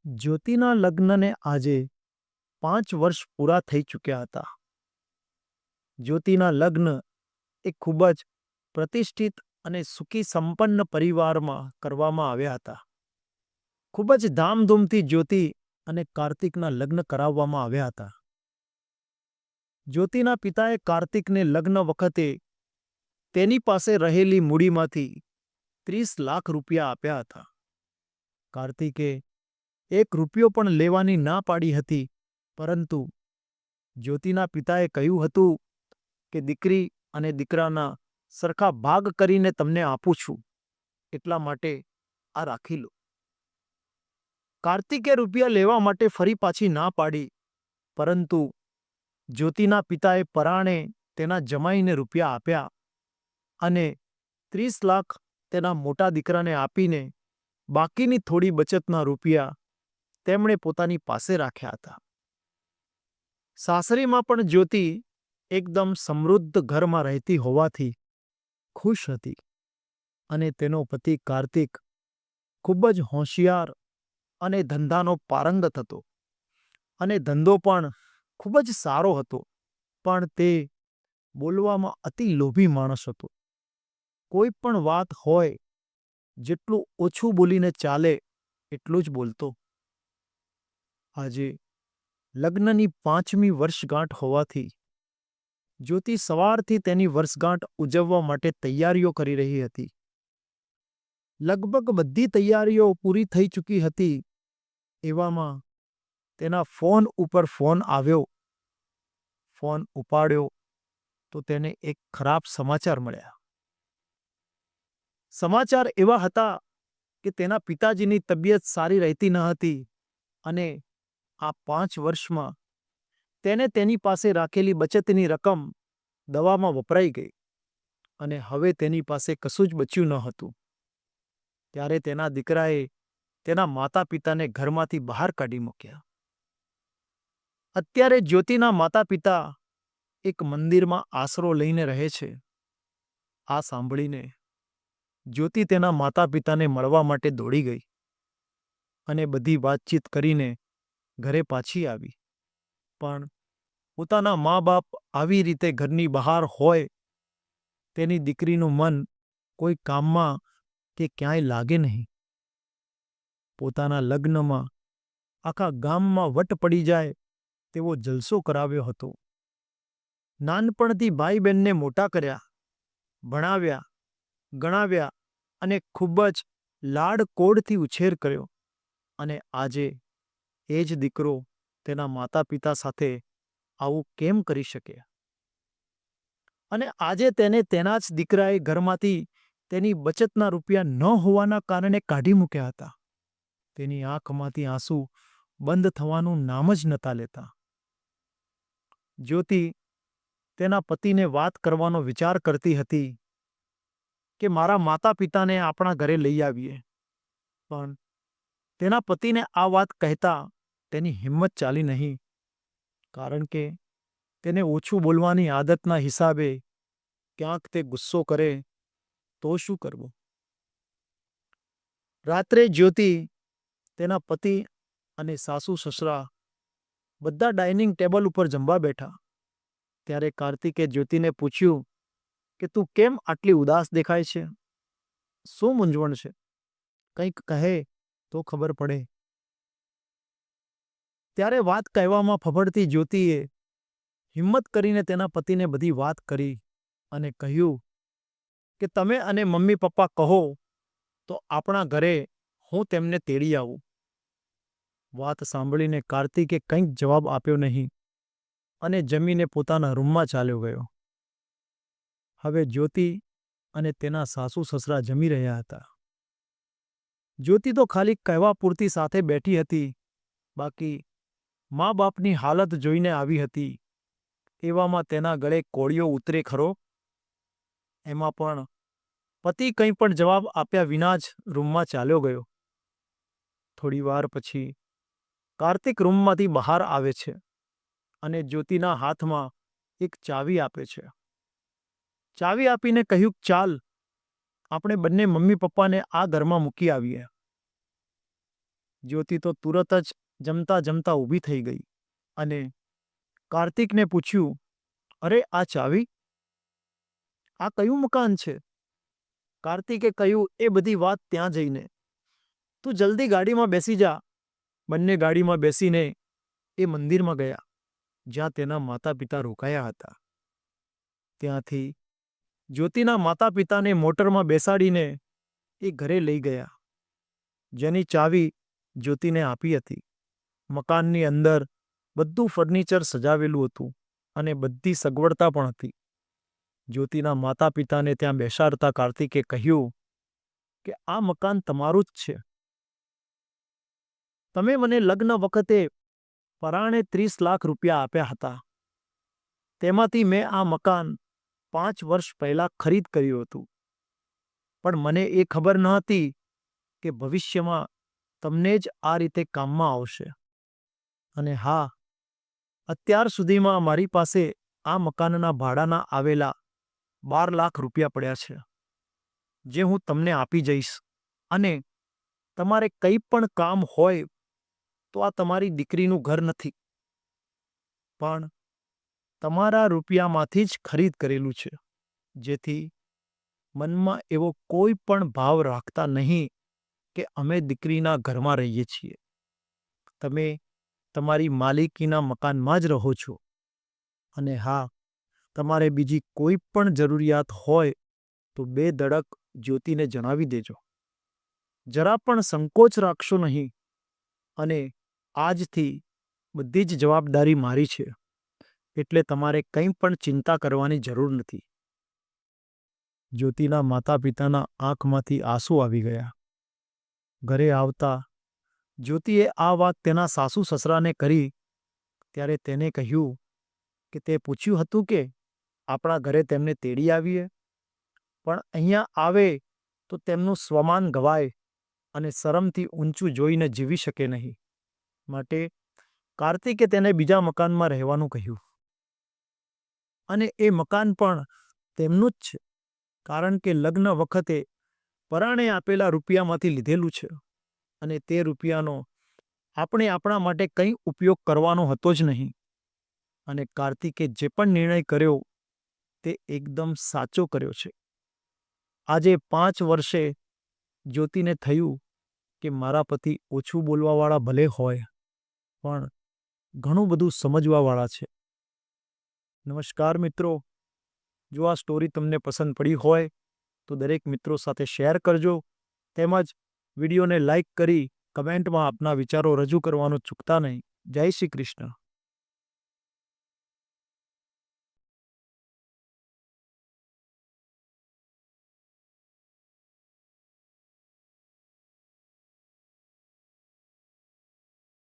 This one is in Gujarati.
જ્યોતિના લગ્નને આજે 5 વર્ષ પૂરા થઈ ચૂક્યા હતા. જ્યોતિના લગ્ન એક ખૂબ જ પ્રતિષ્ઠિત અને સુખી સંપન્ન પરિવારમાં કરવામાં આવ્યા હતા. ખૂબ જ ધામધૂમથી જ્યોતિ અને કાર્તિકના લગ્ન કરાવવામાં આવ્યા હતા. જ્યોતિના પિતાએ કાર્તિકને લગ્ન વખતે તેની પાસે રહેલી મૂડીમાંથી 30 લાખ રૂપિયા આપ્યા હતા. કાર્તિકે 1 રૂપિયો પણ લેવાની ના પાડી હતી, પરંતુ જ્યોતિના પિતાએ કહ્યું હતું કે દીકરી અને દીકરાના સરખા ભાગ કરીને તમને આપું છું, એટલા માટે આ રાખી લો. કાર્તિકે રૂપિયા લેવા માટે ફરી પાછી ના પાડી, પરંતુ જ્યોતિના પિતાએ પરાણે તેના જમાઈને રૂપિયા આપ્યા અને 30 લાખ તેના મોટા દીકરાને આપીને બાકીની થોડી બચતના રૂપિયા તેમણે પોતાની પાસે રાખ્યા હતા. સાસરીમાં પણ જ્યોતિ એકદમ સમૃદ્ધ ઘરમાં રહેતી હોવાથી ખુશ હતી અને તેનો પતિ કાર્તિક ખૂબ જ હોશિયાર અને ધંધાનો પારંગત હતો અને ધંધો પણ ખૂબ જ સારો હતો, પણ તે બોલવામાં અતિ લોભી માણસ હતો. કોઈ પણ વાત હોય, જેટલું ઓછું બોલીને ચાલે એટલું જ બોલતો. આજે લગ્નની 5મી વર્ષગાંઠ હોવાથી જ્યોતિ સવારથી તેની વર્ષગાંઠ ઉજવવા માટે તૈયારીઓ કરી રહી હતી. લગભગ બધી તૈયારીઓ પૂરી થઈ ચૂકી હતી. એવામાં તેના ફોન ઉપર ફોન આવ્યો. ફોન ઉપાડ્યો તો તેને એક ખરાબ સમાચાર મળ્યા. સમાચાર એવા હતા કે તેના પિતાજીની તબિયત સારી રહેતી ન હતી અને આ 5 વર્ષમાં તેને તેની પાસે રાખેલી બચતની રકમ દવામાં વપરાઈ ગઈ અને હવે તેની પાસે કશું જ બચ્યું ન હતું. ત્યારે તેના દીકરાએ તેના માતા પિતાને ઘરમાંથી બહાર કાઢી મૂક્યા. અત્યારે જ્યોતિના માતા પિતા એક મંદિરમાં આશરો લઈને રહે છે. આ સાંભળીને જ્યોતિ તેના માતા પિતાને મળવા માટે દોડી ગઈ અને બધી વાતચીત કરીને ઘરે પાછી આવી. પણ પોતાના મા બાપ આવી રીતે ઘરની બહાર હોય, તેની દીકરીનું મન કોઈ કામમાં કે ક્યાંય લાગે નહીં. પોતાના લગ્નમાં આખા ગામમાં વટ પડી જાય તેવો જલસો કરાવ્યો હતો. નાનપણથી ભાઈ બહેનને મોટા કર્યા, ભણાવ્યા, ગણાવ્યા અને ખૂબ જ લાડકોડથી ઉછેર કર્યો, અને આજે એ જ દીકરો તેના માતા પિતા સાથે આવું કેમ કરી શકે? અને આજે તેને તેના જ દીકરાએ ઘરમાંથી તેની બચતના રૂપિયા ન હોવાના કારણે કાઢી મૂક્યા હતા. તેની આંખમાંથી આંસુ બંધ થવાનું નામ જ નહોતા લેતા. જ્યોતિ તેના પતિને વાત કરવાનો વિચાર કરતી હતી કે મારા માતા પિતાને આપણા ઘરે લઈ આવીએ, પણ તેના પતિને આ વાત કહેતા તેની હિંમત ચાલી નહીં, કારણ કે તેને ઓછું બોલવાની આદતના હિસાબે ક્યાંક તે ગુસ્સો કરે તો શું કરવું? રાત્રે જ્યોતિ, તેના પતિ અને સાસુ સસરા બધા ડાઇનિંગ ટેબલ ઉપર જમવા બેઠા. ત્યારે કાર્તિકે જ્યોતિને પૂછ્યું કે તું કેમ આટલી ઉદાસ દેખાય છે? શું મૂંઝવણ છે? કંઈક કહે તો ખબર પડે. ત્યારે વાત કહેવામાં ફફડતી જ્યોતિએ હિંમત કરીને તેના પતિને બધી વાત કરી અને કહ્યું કે તમે અને મમ્મી પપ્પા કહો તો આપણા ઘરે હું તેમને તેડી આવું. વાત સાંભળીને કાર્તિકે કંઈક જવાબ આપ્યો નહીં અને જમીને પોતાના રૂમમાં ચાલ્યો ગયો. હવે જ્યોતિ અને તેના સાસુ સસરા જમી રહ્યા હતા. જ્યોતિ તો ખાલી કહેવા પૂરતી સાથે બેઠી હતી, બાકી મા બાપની હાલત જોઈને આવી હતી. એવામાં તેના ગળે કોળિયો ઉતરે ખરો? એમાં પણ પતિ કંઈ પણ જવાબ આપ્યા વિના જ રૂમમાં ચાલ્યો ગયો. થોડી વાર પછી કાર્તિક રૂમમાંથી બહાર આવે છે અને જ્યોતિના હાથમાં એક ચાવી આપે છે. ચાવી આપીને કહ્યું, ચાલ આપણે બંને મમ્મી પપ્પાને આ ઘરમાં મૂકી આવીએ. જ્યોતિ તો તુરત જ જમતા જમતા ઊભી થઈ ગઈ અને કાર્તિકને પૂછ્યું, અરે આ ચાવી? આ કયું મકાન છે? કાર્તિકે કહ્યું, એ બધી વાત ત્યાં જઈને. તું જલ્દી ગાડીમાં બેસી જા. બંને ગાડીમાં બેસીને એ મંદિરમાં ગયા જ્યાં તેના માતા પિતા રોકાયા હતા. ત્યાંથી જ્યોતિના માતા પિતાને મોટરમાં બેસાડીને એ ઘરે લઈ ગયા, જેની ચાવી જ્યોતિને આપી હતી. મકાનની અંદર બધું ફર્નિચર સજાવેલું હતું અને બધી સગવડતા પણ હતી. જ્યોતિના માતા પિતાને ત્યાં બેસાડતા કાર્તિકે કહ્યું કે આ મકાન તમારું જ છે. તમે મને લગ્ન વખતે પરાણે 30 લાખ રૂપિયા આપ્યા હતા. તેમાંથી મેં આ મકાન 5 વર્ષ પહેલા ખરીદ કર્યું હતું. પણ મને એ ખબર ન હતી કે ભવિષ્યમાં તમને જ આ રીતે કામમાં આવશે. અને હા, અત્યાર સુધીમાં મારી પાસે આ મકાનના ભાડાના આવેલા 12 લાખ રૂપિયા પડ્યા છે, જે હું તમને આપી જઈશ. અને તમારે કંઈ પણ કામ હોય તો આ તમારી દીકરીનું ઘર નથી, પણ તમારા રૂપિયામાંથી જ ખરીદ કરેલું છે. જેથી મનમાં એવો કોઈ પણ ભાવ રાખતા નહીં કે અમે દીકરીના ઘરમાં રહીએ છીએ. તમે તમારી માલિકીના મકાનમાં જ રહો છો. અને હા, તમારે બીજી કોઈ પણ જરૂરિયાત હોય તો બેધડક જ્યોતિને જણાવી દેજો. જરા પણ સંકોચ રાખશો નહીં. અને આજથી બધી જ જવાબદારી મારી છે, એટલે તમારે કંઈ પણ ચિંતા કરવાની જરૂર નથી. જ્યોતિના માતા પિતાના આંખમાંથી આંસુ આવી ગયા. ઘરે આવતા જ્યોતિએ આ વાત તેના સાસુ સસરાને કરી ત્યારે તેને કહ્યું કે તે પૂછ્યું હતું કે આપણા ઘરે તેમને તેડી આવીએ, પણ અહીંયા આવે તો તેમનું સ્વમાન ગવાય અને શરમથી ઊંચું જોઈને જીવી શકે નહીં. માટે કાર્તિકે તેને બીજા મકાનમાં રહેવાનું કહ્યું. અને એ મકાન પણ તેમનું જ છે, કારણ કે લગ્ન વખતે પરાણે આપેલા રૂપિયામાંથી લીધેલું છે. અને તે રૂપિયાનો આપણે આપણા માટે કંઈ ઉપયોગ કરવાનો હતો જ નહીં. અને કાર્તિકે જે પણ નિર્ણય કર્યો તે એકદમ સાચો કર્યો છે. આજે 5 વર્ષે જ્યોતિને થયું કે મારા પતિ ઓછું બોલવાવાળા ભલે હોય, પણ ઘણું બધું સમજવાવાળા છે. નમસ્કાર મિત્રો, જો આ સ્ટોરી તમને પસંદ પડી હોય તો દરેક મિત્રો સાથે શેર કરજો, તેમજ વિડીયોને લાઇક કરી કમેન્ટમાં આપના વિચારો રજૂ કરવાનું ચૂકતા નહીં. જય શ્રી કૃષ્ણ.